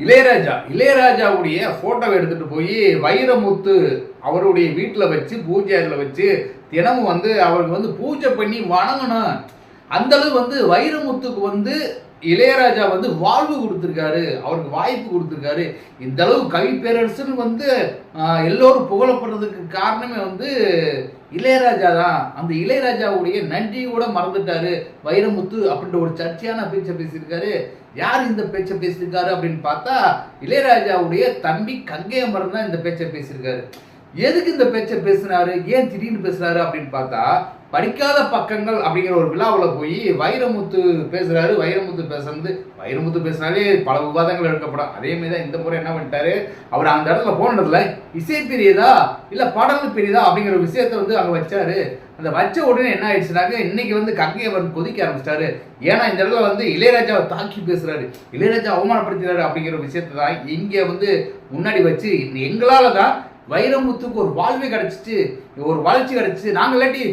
இளையராஜாவுடைய போட்டோவை எடுத்துட்டு போய் வைரமுத்து அவருடைய வீட்டில் வச்சு பூஜை அறையில் வச்சு தினமும் வந்து அவருக்கு வந்து பூஜை பண்ணி வணங்கணும். அந்த அளவு வந்து வைரமுத்துக்கு வந்து இளையராஜா வந்து வாழ்வு கொடுத்துருக்காரு, அவருக்கு வாய்ப்பு கொடுத்துருக்காரு. இந்த அளவு கவி பேரரசுன்னு வந்து எல்லோரும் புகழப்படுறதுக்கு காரணமே வந்து இளையராஜா தான். அந்த இளையராஜாவுடைய நன்றியை கூட மறந்துட்டாரு வைரமுத்து அப்படின்ற ஒரு சர்ச்சையான பேச்சை பேசியிருக்காரு. யார் இந்த பேச்சை பேசியிருக்காரு அப்படின்னு பார்த்தா இளையராஜாவுடைய தம்பி கங்கை அமரன் தான் இந்த பேச்சை பேசியிருக்காரு. எதுக்கு இந்த பேச்சை பேசினாரு, ஏன் திடீர்னு பேசுறாரு அப்படின்னு பார்த்தா படிக்காத பக்கங்கள் அப்படிங்கிற ஒரு விழாவில் போய் வைரமுத்து பேசுறாரு. வைரமுத்து பேசினாலே பல விவாதங்கள் எடுக்கப்படும். அதே மாதிரி தான் இந்த முறை என்ன பண்ணிட்டாரு, அவர் அந்த இடத்துல போனதுல இசை பெரியதா இல்ல பாடல் பெரியதா அப்படிங்கிற விஷயத்த வந்து அங்க வச்சாரு. அந்த வச்ச உடனே என்ன ஆயிடுச்சுனாக்க இன்னைக்கு வந்து கங்கை அவன் கொதிக்க ஆரம்பிச்சிட்டாரு. ஏன்னா இந்த இடத்துல வந்து இளையராஜாவை தாக்கி பேசுறாரு, இளையராஜா அவமானப்படுத்துறாரு அப்படிங்கிற விஷயத்த தான் இங்க வந்து முன்னாடி வச்சு எங்களால தான் வைரமுத்துக்கு ஒரு வாழ்வு கிடைச்சிச்சு, ஒரு வளர்ச்சி கிடைச்சிச்சு, நாங்கள் இல்லாட்டி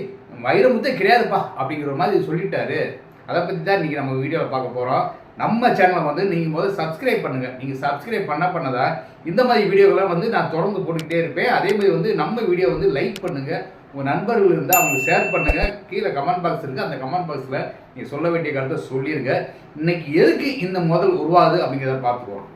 வைரமுத்தே கிடையாதுப்பா அப்படிங்கிற மாதிரி சொல்லிட்டாரு. அதை பற்றி தான் இன்றைக்கி நம்ம வீடியோவில் பார்க்க போகிறோம். நம்ம சேனலை வந்து நீங்கள் முதல்ல சப்ஸ்கிரைப் பண்ணுங்கள். நீங்கள் சப்ஸ்கிரைப் பண்ணதான் இந்த மாதிரி வீடியோகளை வந்து நான் தொடர்ந்து போட்டுக்கிட்டே இருப்பேன். அதே மாதிரி வந்து நம்ம வீடியோ வந்து லைக் பண்ணுங்கள், உங்கள் நண்பர்கள் இருந்தால் அவங்களுக்கு ஷேர் பண்ணுங்கள். கீழே கமெண்ட் பாக்ஸ் இருக்குது, அந்த கமெண்ட் பாக்ஸில் நீங்கள் சொல்ல வேண்டிய கருத்தை சொல்லிடுங்க. இன்னைக்கு எதுக்கு இந்த முதல் உருவாது அப்படிங்கிறத பார்த்துக்குவோம்.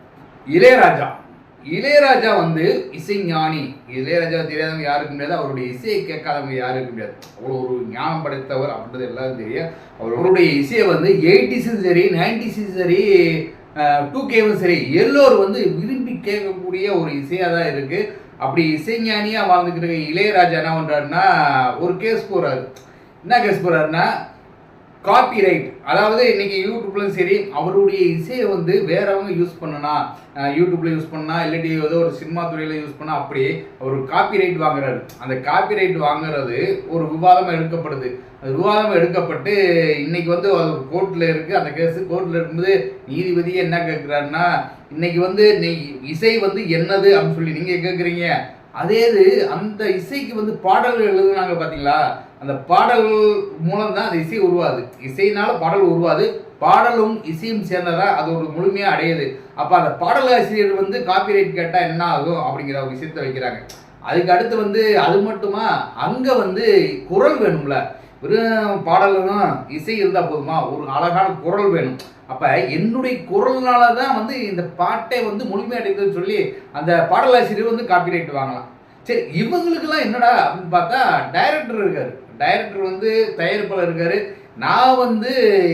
இளையராஜா வந்து இசைஞானி. இளையராஜா தெரியாதவங்க யாருக்கு முடியாது, அவருடைய இசையை கேட்காதவங்க யாருக்கு முடியாது. அவ்வளோ ஒரு ஞானம் படைத்தவர் அப்படின்றது எல்லாரும் தெரியும். அவருடைய இசையை வந்து 80s சரி 90s சரி 2Kவும் சரி எல்லோரும் வந்து விரும்பி கேட்கக்கூடிய ஒரு இசையாக தான் இருக்குது. அப்படி இசைஞானியாக வாழ்ந்துக்கிட்டு இளையராஜா என்ன பண்ணுறாருன்னா ஒரு கேஸ் போகிறாரு. என்ன கேஸ் போகிறாருன்னா காப்பிரைட். அதாவது இன்னைக்கு யூடியூப்லையும் சரி அவருடைய இசையை வந்து வேறவங்க யூஸ் பண்ணனா, யூடியூப்ல யூஸ் பண்ணா இல்லாட்டி ஏதோ ஒரு சினிமா துறையில யூஸ் பண்ணா அப்படி அவர் காப்பிரைட் வாங்குறாரு. அந்த காப்பிரைட் வாங்குறது ஒரு விவாதம் எடுக்கப்படுது. அந்த விவாதம் எடுக்கப்பட்டு இன்னைக்கு வந்து கோர்ட்ல இருக்கு. அந்த கேஸ் கோர்ட்ல இருக்கும்போது நீதிபதியே என்ன கேட்கிறாருன்னா, இன்னைக்கு வந்து நீ இசை வந்து என்னது அப்படின்னு சொல்லி நீங்க கேட்குறீங்க, அதே இது அந்த இசைக்கு வந்து பாடல்கள் எழுதுனாங்க பார்த்தீங்களா, அந்த பாடல் மூலம் தான் அந்த இசை உருவாது. இசையினால பாடல் உருவாது, பாடலும் இசையும் சேர்ந்ததா அது ஒரு முழுமையாக அடையுது. அப்போ அந்த பாடலாசிரியர் வந்து காப்பிரைட் கேட்டால் என்ன ஆகும் அப்படிங்கிற ஒரு விஷயத்தை வைக்கிறாங்க. அதுக்கு அடுத்து வந்து அது மட்டுமா, அங்கே வந்து குரல் வேணும்ல, வெறும் பாடலும் இசை இருந்தால் போதுமா, ஒரு அழகான குரல் வேணும். அப்போ என்னுடைய குரல்னால தான் வந்து இந்த பாட்டை வந்து முழுமையடைந்ததுன்னு சொல்லி அந்த பாடலாசிரியர் வந்து காப்பிரைட் வாங்கலாம். சரி, இவங்களுக்கெல்லாம் என்னடா அப்படின்னு பார்த்தா டைரக்டர் இருக்காரு. டைரக்டர் வந்து தயாரிப்பாளர் இருக்காரு. நான் வந்து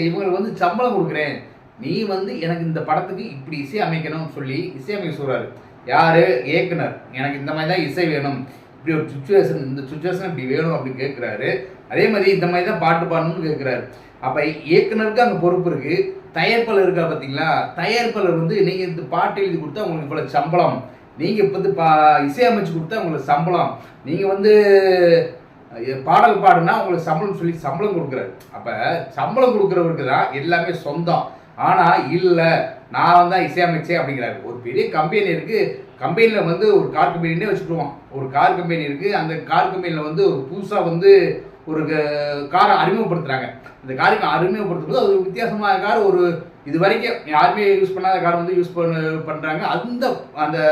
இவங்களுக்கு வந்து சம்பளம் கொடுக்குறேன், நீ வந்து எனக்கு இந்த படத்துக்கு இப்படி இசை அமைக்கணும்னு சொல்லி இசை அமைக்க சொல்றாரு. யாரு? இயக்குனர். எனக்கு இந்த மாதிரி தான் இசை வேணும், இப்படி ஒரு சுச்சுவேஷன், இந்த சுச்சுவேஷன் இப்படி வேணும் அப்படின்னு கேட்குறாரு. அதே மாதிரி இந்த மாதிரி தான் பாட்டு பாடணும்னு கேட்குறாரு. அப்போ இயக்குனருக்கு அங்கே பொறுப்பு இருக்கு. தயாரிப்பாளர் இருக்கா பார்த்தீங்களா, தயாரிப்பாளர் வந்து நீங்கள் இந்த பாட்டு எழுதி கொடுத்தா உங்களுக்கு இவ்வளோ சம்பளம், நீங்கள் இப்போ வந்து இசையமைச்சு கொடுத்தா உங்களுக்கு சம்பளம், நீங்கள் வந்து பாடல் பாடுனா உங்களுக்கு சம்பளம் சொல்லி சம்பளம் கொடுக்குறாரு. அப்போ சம்பளம் கொடுக்குறவருக்கு தான் எல்லாமே சொந்தம். ஆனால் இல்லை, நான் தான் இசையமைச்சேன் அப்படிங்கிறாரு. ஒரு பெரிய கம்பெனி இருக்குது, கம்பெனியில் வந்து ஒரு கார் கம்பெனின்னே வச்சுக்குவோம். ஒரு கார் கம்பெனி இருக்குது, அந்த கார் கம்பெனியில் வந்து ஒரு புதுசாக வந்து ஒரு காரை அறிமுகப்படுத்துகிறாங்க. அந்த காருக்கு அறிமுகப்படுத்தும் போது அது வித்தியாசமான கார், ஒரு இது வரைக்கும் யாருமே யூஸ் பண்ணாத கார் வந்து யூஸ் பண்ணுறாங்க. அந்த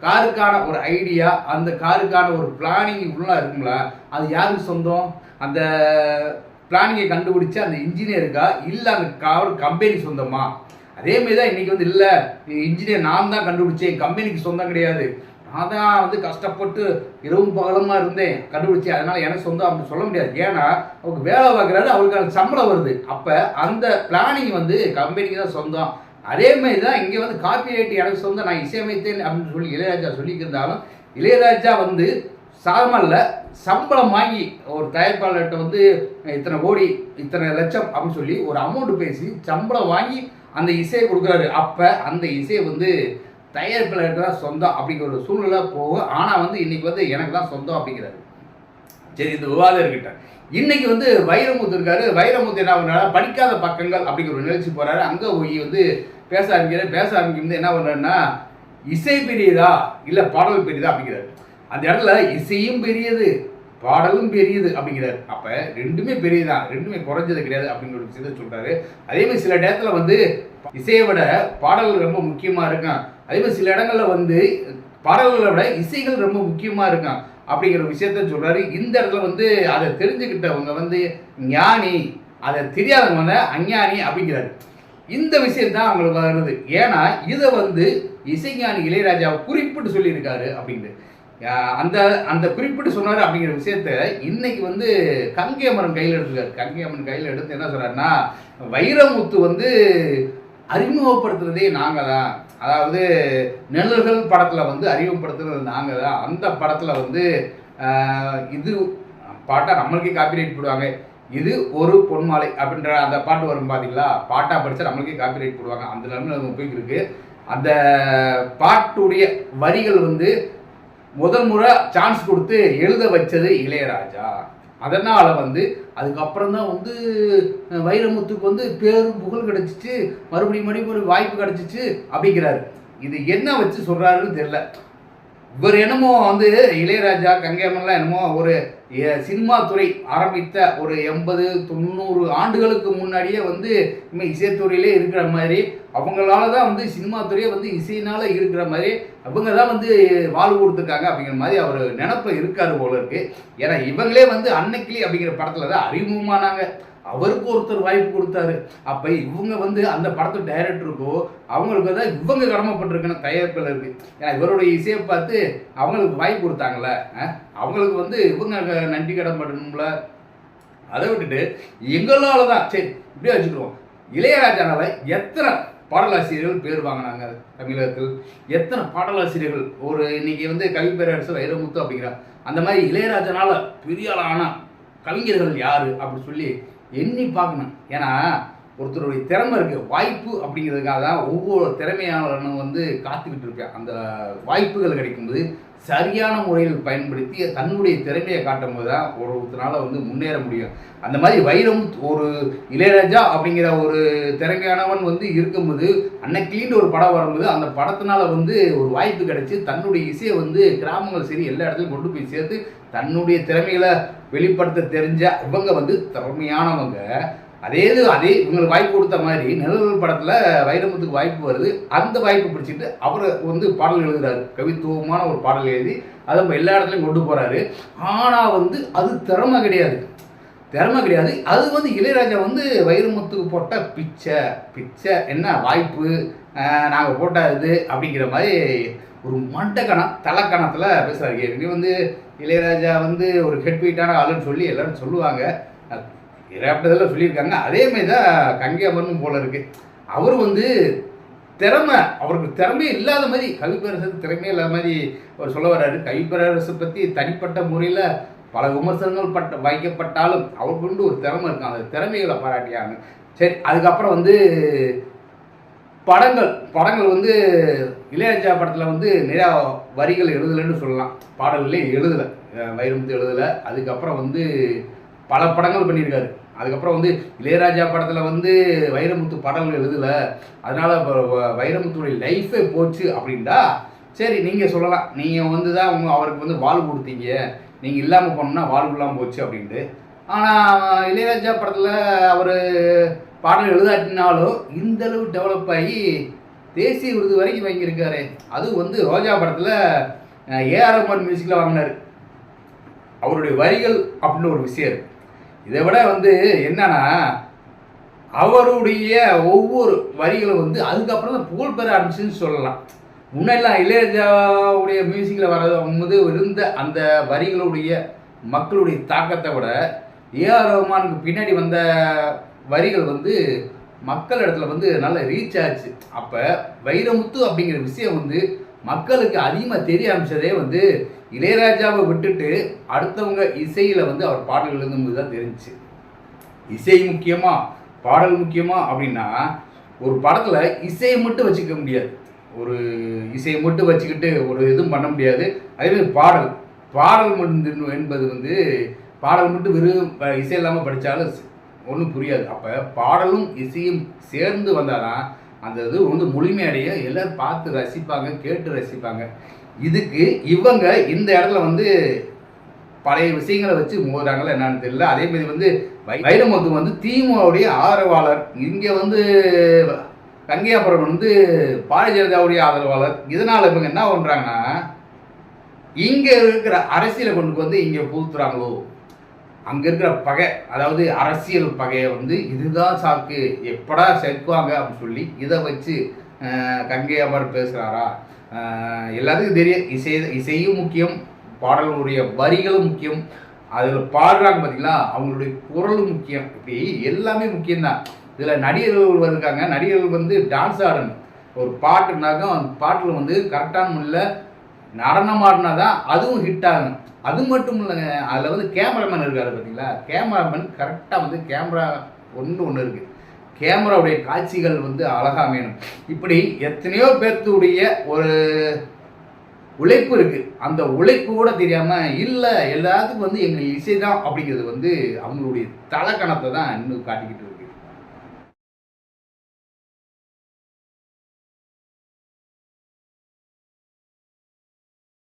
காருக்கான ஒரு ஐடியா, அந்த காருக்கான ஒரு பிளானிங் ஃபுல்லாக இருக்குங்களா, அது யாருக்கு சொந்தம்? அந்த பிளானிங்கை கண்டுபிடிச்ச அந்த இன்ஜினியருக்கா இல்லை அந்த கார் கம்பெனி சொந்தமா? அதேமாரி தான் இன்றைக்கி வந்து இல்லை, இன்ஜினியர் நான் தான் கண்டுபிடிச்சேன், கம்பெனிக்கு சொந்தம் கிடையாது, நான் தான் வந்து கஷ்டப்பட்டு இரவும் பகலமாக இருந்தேன் கண்டுபிடிச்சேன், அதனால் எனக்கு சொந்தம் அப்படின்னு சொல்ல முடியாது. ஏன்னா அவருக்கு வேலை பார்க்குறாரு, அவருக்கான சம்பளம் வருது. அப்போ அந்த பிளானிங் வந்து கம்பெனிக்கு தான் சொந்தம். அதே மாதிரி தான் இங்கே வந்து காப்பிரைட் எனக்கு சொந்தம், நான் இசையமைத்தேன் அப்படின்னு சொல்லி இளையராஜா சொல்லியிருந்தாலும் இளையராஜா வந்து சாதாரணமாக இல்லை, சம்பளம் வாங்கி ஒரு தயாரிப்பாளர்கிட்ட வந்து இத்தனை கோடி இத்தனை லட்சம் அப்படின்னு சொல்லி ஒரு அமௌண்ட் பேசி சம்பளம் வாங்கி அந்த இசையை கொடுக்குறாரு. அப்போ அந்த இசையை வந்து தயாரிப்பாளர்கிட்ட தான் சொந்தம் அப்படிங்கிற ஒரு சூழ்நிலை போகும். ஆனால் வந்து இன்னைக்கு வந்து எனக்கு தான் சொந்தம் அப்படிங்கிறாரு. சரி, இந்த விவாதம் இருக்கட்டும். இன்னைக்கு வந்து வைரமுத்து இருக்காரு. வைரமுத்து என்ன பண்ணாரு, படிக்காத பக்கங்கள் அப்படிங்கிற ஒரு நிகழ்ச்சி போறாரு. அங்கே போய் வந்து பேச ஆரம்பிக்கும் என்ன பண்ணுறாருன்னா, இசை பெரியதா இல்லை பாடல் பெரியதா அப்படிங்கிறாரு. அந்த இடத்துல இசையும் பெரியது பாடலும் பெரியது அப்படிங்கிறாரு. அப்போ ரெண்டுமே பெரியதான், ரெண்டுமே குறைஞ்சது கிடையாது அப்படிங்கிற ஒரு விஷயத்தை சொல்றாரு. அதே மாதிரி சில நேரத்தில் வந்து இசையை விட பாடல்கள் ரொம்ப முக்கியமாக இருக்கும், அதே மாதிரி சில இடங்கள்ல வந்து பாடல்களை விட இசைகள் ரொம்ப முக்கியமா இருக்கும் அப்படிங்கிற விஷயத்த சொல்றாரு. இந்த இடத்துல வந்து அதை தெரிஞ்சுக்கிட்டவங்க வந்து ஞானி, அதை தெரியாதவங்க வந்து அஞ்ஞானி அப்படிங்கிறாரு. இந்த விஷயம் தான் அவங்களுக்கு வருது. ஏன்னா இதை வந்து இசைஞானி இளையராஜாவை குறிப்பிட்டு சொல்லியிருக்காரு அப்படின்ட்டு. அந்த அந்த குறிப்பிட்டு சொன்னார் அப்படிங்கிற விஷயத்த இன்னைக்கு வந்து கங்கை அமரன் கையில் எடுத்துக்காரு. கங்கை அமரன் கையில் எடுத்து என்ன சொல்றாருன்னா, வைரமுத்து வந்து அறிமுகப்படுத்துறதே நாங்கள் தான், அதாவது நிழல்கள் படத்தில் வந்து அறிமுகப்படுத்துறது நாங்கள் தான். அந்த படத்தில் வந்து இது பாட்டா நம்மளுக்கே காப்பிரைட் போடுவாங்க. இது ஒரு பொன்மாலை அப்படின்ற அந்த பாட்டு வரும் பார்த்தீங்களா, பாட்டா படித்தா நம்மளுக்கே காப்பிரைட் போடுவாங்க. அந்த நிலைமை போய்க்கு இருக்கு. அந்த பாட்டுடைய வரிகள் வந்து முதல் முறை சான்ஸ் கொடுத்து எழுத வச்சது இளையராஜா. அதனால வந்து அதுக்கப்புறம் தான் வந்து வைரமுத்துக்கு வந்து பேரும் புகழ் கிடைச்சிச்சு, மறுபடியும் ஒரு வாய்ப்பு கிடைச்சிச்சு அப்படிங்கிறாரு. இது என்ன வச்சு சொல்றாருன்னு தெரியல. இவர் என்னமோ வந்து இளையராஜா கங்கையம்மன்லாம் என்னமோ ஒரு சினிமா துறை ஆரம்பித்த ஒரு 80-90 ஆண்டுகளுக்கு முன்னாடியே வந்து இனிமேல் இசைத்துறையிலே இருக்கிற மாதிரி, அவங்களால தான் வந்து சினிமா துறையே வந்து இசையினால இருக்கிற மாதிரி அவங்க தான் வந்து வாழ்வு கொடுத்துருக்காங்க அப்படிங்கிற மாதிரி அவர் நினப்ப இருக்காரு போல இருக்கு. ஏன்னா இவங்களே வந்து அன்னைக்கிளி அப்படிங்கிற படத்துல தான் அறிமுகமானாங்க. அவருக்கு ஒருத்தர் வாய்ப்பு கொடுத்தாரு. அப்போ இவங்க வந்து அந்த படத்து டைரக்டருக்கோ அவங்களுக்கு தான் இவங்க கடமைப்பட்டிருக்கணும், தயாரிப்பில் இருக்கு. ஏன்னா இவருடைய இசையை பார்த்து அவங்களுக்கு வாய்ப்பு கொடுத்தாங்களே, அவங்களுக்கு வந்து இவங்க நன்றி கடன்படணும்ல. அதை விட்டுட்டு எங்களால தான் சரி இப்படியே வச்சுக்கிறோம். இளையராஜானால எத்தனை பாடலாசிரியர்கள் பேர் வாங்கினாங்க தமிழகத்தில், எத்தனை பாடலாசிரியர்கள். ஒரு இன்னைக்கு வந்து கவி பேரரசு வைரமுத்து அப்படிங்கிற அந்த மாதிரி இளையராஜனால பெரிய ஆளான கவிஞர்கள் யாரு அப்படி சொல்லி எண்ணி பார்க்கணும். ஏன்னா ஒருத்தருடைய திறமை இருக்குது, வாய்ப்பு அப்படிங்கிறதுக்காக தான் ஒவ்வொரு திறமையாளனும் வந்து காத்துக்கிட்டு இருப்பேன். அந்த வாய்ப்புகள் கிடைக்கும்போது சரியான முறையில் பயன்படுத்தி தன்னுடைய திறமையை காட்டும் போது தான் ஒருத்தனால வந்து முன்னேற முடியும். அந்த மாதிரி வைரம் ஒரு இளையராஜா அப்படிங்கிற ஒரு திறமையானவன் வந்து இருக்கும்போது அன்னைக்கிலின்னு ஒரு படம் வரும்போது அந்த படத்தினால வந்து ஒரு வாய்ப்பு கிடைச்சி தன்னுடைய இசையை வந்து கிராமங்கள் சரி எல்லா இடத்துலையும் கொண்டு போய் சேர்த்து தன்னுடைய திறமைகளை வெளிப்படுத்த தெரிஞ்ச இவங்க வந்து திறமையானவங்க. அதே இவங்களுக்கு வாய்ப்பு கொடுத்த மாதிரி நிழல்கள் படத்தில் வைரமுத்துக்கு வாய்ப்பு வருது. அந்த வாய்ப்பு பிடிச்சிட்டு அவர் வந்து பாடல் எழுதுறாரு, கவித்துவமான ஒரு பாடல் எழுதி அதை எல்லா இடத்துலையும் கொண்டு போகிறாரு. ஆனால் வந்து அது திறமை கிடையாது. அது வந்து இளையராஜா வந்து வைரமுத்துக்கு போட்ட பிச்சை என்ன வாய்ப்பு நாங்கள் போட்ட இது அப்படிங்கிற மாதிரி ஒரு தலைக்கணத்தில் பேசுகிறாரு. ஏற்கனவே வந்து இளையராஜா வந்து ஒரு ஹெட்பீட்டான ஆளுன்னு சொல்லி எல்லாரும் சொல்லுவாங்க, இறப்பதெல்லாம் சொல்லியிருக்காங்க. அதேமாதிரி தான் கங்கை அமரனும் போல இருக்கு. அவர் வந்து அவருக்கு திறமையே இல்லாத மாதிரி, கவிப்பேரரசுக்கு திறமையே இல்லாத மாதிரி அவர் சொல்ல வர்றாரு. கவிப்பேரரசு பற்றி தனிப்பட்ட முறையில் பல விமர்சனங்கள் வைக்கப்பட்டாலும் அவருக்கு கொண்டு ஒரு திறமை இருக்கும். அந்த திறமைகளை பாராட்டியாங்க. சரி, அதுக்கப்புறம் வந்து படங்கள் வந்து இளையராஜா படத்தில் வந்து நிறையா வரிகள் எழுதலைன்னு சொல்லலாம். பாடல்களே எழுதலை, வைரமுத்து எழுதலை. அதுக்கப்புறம் வந்து பல படங்கள் பண்ணியிருக்காரு. அதுக்கப்புறம் வந்து இளையராஜா படத்தில் வந்து வைரமுத்து பாடல்கள் எழுதலை, அதனால் வைரமுத்துடைய லைஃபே போச்சு அப்படின்டா சரி நீங்கள் சொல்லலாம். நீங்கள் வந்து தான் அவருக்கு வந்து வாழ்வு கொடுத்தீங்க, நீங்கள் இல்லாமல் போனோம்னா வாழ்வு இல்லாமல் போச்சு அப்படின்ட்டு. ஆனால் இளையராஜா படத்தில் அவர் பாடல் எழுதாட்டினாலும் இந்தளவு டெவலப் ஆகி தேசிய விருது வரைக்கும் வாங்கியிருக்காரு. அது வந்து ரோஜா படத்தில் ஏஆர் ரஹ்மான் மியூசிக்கில் வாங்கினார். அவருடைய வரிகள் அப்படின்னு ஒரு விஷயம் இருக்குது. இதை விட வந்து என்னன்னா அவருடைய ஒவ்வொரு வரிகளும் வந்து அதுக்கப்புறம் தான் புகழ் பெற ஆரம்பிச்சுன்னு சொல்லலாம். முன்னெல்லாம் இளையராஜாவுடைய மியூசிக்கில் வரும்போது இருந்த அந்த வரிகளுடைய மக்களுடைய தாக்கத்தை விட ஏஆர் ரஹ்மானுக்கு பின்னாடி வந்த வரிகள் வந்து மக்கள் இடத்துல வந்து நல்ல ரீச் ஆச்சு. அப்போ வைரமுத்து அப்படிங்கிற விஷயம் வந்து மக்களுக்கு அதிகமாக தெரிய ஆரம்பிச்சதே வந்து இளையராஜாவை விட்டுட்டு அடுத்தவங்க இசையில் வந்து அவர் பாடல்கள் எழுதும்போது தான் தெரிஞ்சிச்சு. இசை முக்கியமா பாடல் முக்கியமா அப்படின்னா ஒரு படத்தில் இசையை மட்டும் வச்சுக்க முடியாது, ஒரு இசையை மட்டும் வச்சுக்கிட்டு ஒரு இதுவும் பண்ண முடியாது. அதேமாதிரி பாடல் மட்டும் என்பது வந்து பாடல் மட்டும் வெறும் இசை இல்லாமல் படித்தாலும் ஒன்றும் புரியாது. அப்போ பாடலும் இசையும் சேர்ந்து வந்தாதான் அந்த இது வந்து முழுமையடைய எல்லோரும் பார்த்து ரசிப்பாங்க, கேட்டு ரசிப்பாங்க. இதுக்கு இவங்க இந்த இடத்துல வந்து பழைய விஷயங்களை வச்சு மோதுறாங்களா என்னன்னு தெரியல. அதேமாதிரி வந்து வைரமுத்து வந்து திமுகவுடைய ஆதரவாளர். இங்கே வந்து கங்கை அமரன் வந்து பாரதிய ஜனதாவுடைய ஆதரவாளர். இதனால இவங்க என்ன பண்றாங்கன்னா, இங்க இருக்கிற அரசியலை கொண்டு வந்து இங்க புகுத்துறாங்களோ, அங்க இருக்கிற பகை, அதாவது அரசியல் பகையை வந்து இதுதான் சாக்கு, எப்படா சேர்க்குவாங்க அப்படின்னு சொல்லி இதை வச்சு கங்கை அமரன் பேசுறாரா? எல்லாத்துக்கும் தெரியும், இசையும் முக்கியம், பாடலுடைய வரிகளும் முக்கியம், அதில் பாடுறாங்க பார்த்தீங்களா அவங்களுடைய குரலும் முக்கியம், இப்படி எல்லாமே முக்கியம்தான். இதில் நடிகர்கள் இருக்காங்க, நடிகர்கள் வந்து டான்ஸ் ஆடணும். ஒரு பாட்டுனாக்கா அந்த பாட்டில் வந்து கரெக்டான முறையில் நடனம் ஆடினா தான் அதுவும் ஹிட் ஆகும். அது மட்டும் இல்லைங்க, அதில் வந்து கேமராமேன் இருக்காரு பார்த்தீங்களா, கேமராமேன் கரெக்டாக வந்து கேமரா ஒன்று இருக்குது, கேமராவுடைய காட்சிகள் வந்து அழகாக வேணும். இப்படி எத்தனையோ பேர்த்துடைய ஒரு உழைப்பு இருக்குது. அந்த உழைப்பு கூட தெரியாமல் இல்லை எல்லாத்துக்கும் வந்து எங்கள் இசை தான் அப்படிங்கிறது வந்து அவங்களுடைய தலக்கணத்தை தான் இன்னும் காட்டிக்கிட்டு